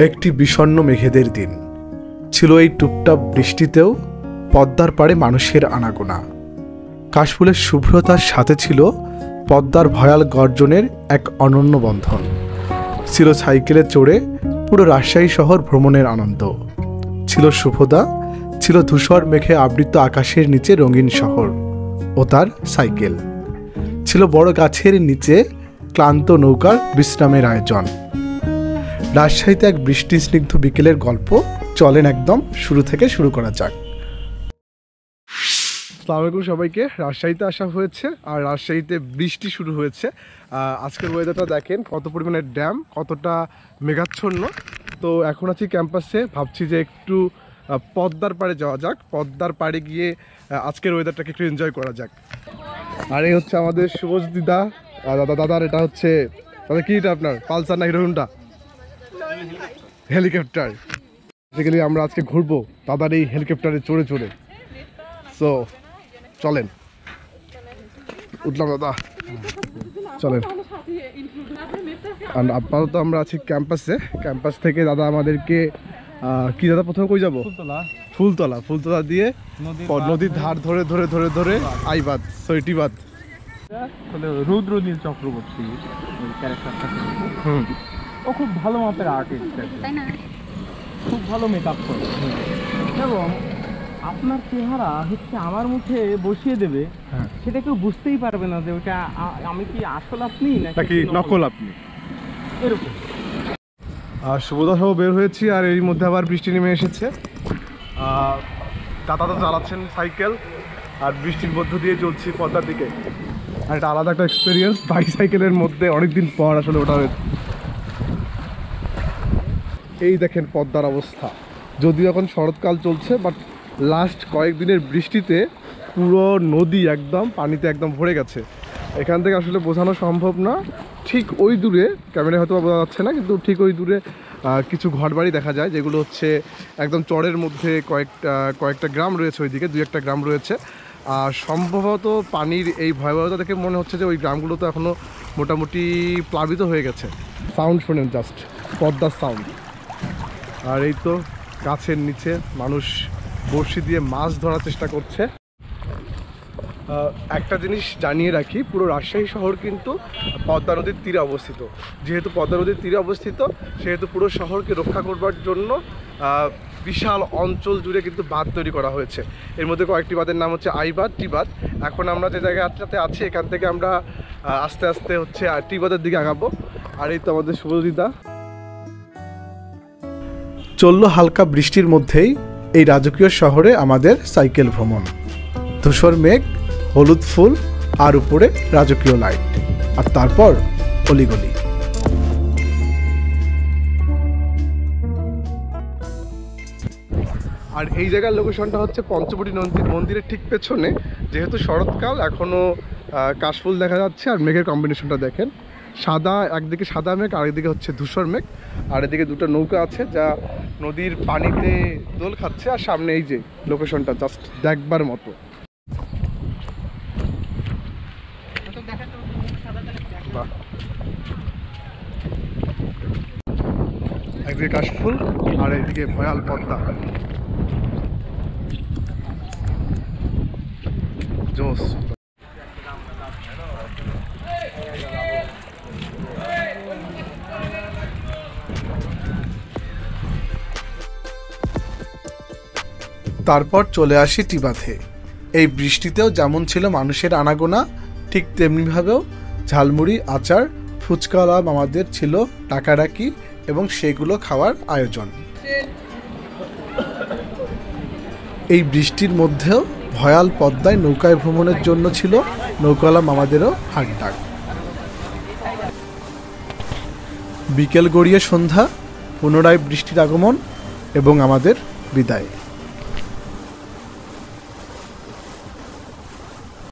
একটি বিষণ্ণ মেঘেদের দিন ছিল। এই টুপটাপ বৃষ্টিতেও পদ্মার পাড়ে মানুষের আনাগোনা। কাশফুলের শুভ্রতার সাথে ছিল পদ্মার ভয়াল গর্জনের এক অনন্য বন্ধন। ছিল সাইকেলে চড়ে পুরো রাজশাহী শহর ভ্রমণের আনন্দ। ছিল শুভদা, ছিল ধূসর মেঘে আবৃত আকাশের নিচে রঙিন শহর ও তার সাইকেল। ছিল বড় গাছের নিচে ক্লান্ত নৌকার বিশ্রামের আয়োজন। রাজশাহীতে এক বৃষ্টি স্নিগ্ধ বিকেলের গল্প চলেন একদম শুরু থেকে শুরু করা যাক। আসসালামু আলাইকুম সবাইকে। রাজশাহীতে আসা হয়েছে আর রাজশাহীতে বৃষ্টি শুরু হয়েছে। আজকের ওয়েদারটা দেখেন, কত পরিমাণে ড্যাম, কতটা মেঘাচ্ছন্ন। তো এখন আছি ক্যাম্পাসে, ভাবছি যে একটু পদ্মার পাড়ে যাওয়া যাক। পদ্মার পাড়ে গিয়ে আজকের ওয়েদারটাকে একটু এনজয় করা যাক। আর এই হচ্ছে আমাদের সুবোজ দিদা, দাদার এটা হচ্ছে দাদা কি এটা আপনার পালসার না হিরো হোন্ডা? হেলিকপ্টার। বেসিক্যালি আমরা আজকে ঘুরবো দাদার এই হেলিকপ্টারে চড়ে চড়ে। সো চলেন, উঠলাম দাদা, চলেন। আর আপাতত আমরা আছি ক্যাম্পাসে। ক্যাম্পাস থেকে দাদা আমাদেরকে কি দাদা প্রথমে কই যাবো? ফুলতলা দিয়ে নদীর ধার ধরে ধরে ধরে ধরে আইবাদ, সৈটিবাদ। রুদ্রনীল চক্রবর্তী ক্যারেক্টারটা, ও খুব ভালো মাপের আর্টিস্ট, তাই না? খুব ভালো মেকআপ করে এবং আপনার চেহারা হচ্ছে আমার মুখে বসিয়ে দেবে, সেটা কেউ বুঝতেই পারবে না যে ওটা আমি কি আসল আপনি নাকি নকল আপনি, এরকম। আর শুভদা সহ বের হয়েছি, আর এর মধ্যে আবার বৃষ্টি নেমে এসেছে। দাদা তো চালাচ্ছেন সাইকেল আর বৃষ্টির মধ্য দিয়ে চলছি পদ্মার দিকে। আর এটা আলাদা একটা এক্সপিরিয়েন্স, বাইসাইকেলের মধ্যে অনেকদিন পর আসলে ওটা হয়েছে। এই দেখেন পদ্মার অবস্থা, যদিও এখন শরৎকাল চলছে, বাট লাস্ট কয়েকদিনের বৃষ্টিতে পুরো নদী একদম পানিতে একদম ভরে গেছে। এখান থেকে আসলে বোঝানো সম্ভব না। ঠিক ওই দূরে, ক্যামেরায় হয়তো বোঝা যাচ্ছে না, কিন্তু ঠিক ওই দূরে কিছু ঘরবাড়ি দেখা যায়, যেগুলো হচ্ছে একদম চরের মধ্যে কয়েকটা গ্রাম রয়েছে, ওইদিকে 2-1টা গ্রাম রয়েছে। আর সম্ভবত পানির এই ভয়াবহতা দেখে মনে হচ্ছে যে ওই গ্রামগুলো তো এখনও মোটামুটি প্লাবিত হয়ে গেছে। সাউন্ড শোনেন, জাস্ট পদ্মার সাউন্ড। আর এই তো গাছের নিচে মানুষ বড়শি দিয়ে মাছ ধরার চেষ্টা করছে। একটা জিনিস জানিয়ে রাখি, পুরো রাজশাহী শহর কিন্তু পদ্মা নদীর তীরে অবস্থিত। যেহেতু পদ্মা নদীর তীরে অবস্থিত, সেহেতু পুরো শহরকে রক্ষা করবার জন্য বিশাল অঞ্চল জুড়ে কিন্তু বাঁধ তৈরি করা হয়েছে। এর মধ্যে কয়েকটি বাঁধের নাম হচ্ছে আইবাদ, টিবাদ। এখন আমরা যে জায়গাটাতে আছি, এখান থেকে আমরা আস্তে আস্তে হচ্ছে টিবাদের দিকে আগাবো। আর এই তো আমাদের শুভদিদা চললো হালকা বৃষ্টির মধ্যেই এই রাজকীয় শহরে আমাদের সাইকেল ভ্রমণ। ধূসর মেঘ, হলুদ ফুল, আর উপরে রাজকীয় লাইট, আর তারপর অলিগলি। আর এই জায়গার লোকেশনটা হচ্ছে পঞ্চবটি মন্দিরের ঠিক পেছনে। যেহেতু শরৎকাল, এখনও কাশফুল দেখা যাচ্ছে। আর মেঘের কম্বিনেশনটা দেখেন, সাদা, একদিকে সাদা মেঘ আর একদিকে হচ্ছে ধূসর মেঘ। আর এদিকে দুটো নৌকা আছে যা নদীর পানিতে দোল খাচ্ছে। আর সামনে এই যে লোকেশনটা, জাস্ট দেখবার মতো। একদিকে কাশফুল আর এদিকে ভয়াল পদ্মা। জোস। তারপর চলে আসি টিবাতে। এই বৃষ্টিতেও যেমন ছিল মানুষের আনাগোনা, ঠিক তেমনিভাবেও ঝালমুড়ি, আচার, ফুচকাওয়ালা মামাদের ছিল ডাকাডাকি এবং সেগুলো খাওয়ার আয়োজন। এই বৃষ্টির মধ্যেও ভয়াল পদ্মায় নৌকায় ভ্রমণের জন্য ছিল নৌকাওয়ালা মামাদেরও হাঁকডাক। বিকেল গড়িয়ে সন্ধ্যা, পুনরায় বৃষ্টির আগমন এবং আমাদের বিদায়।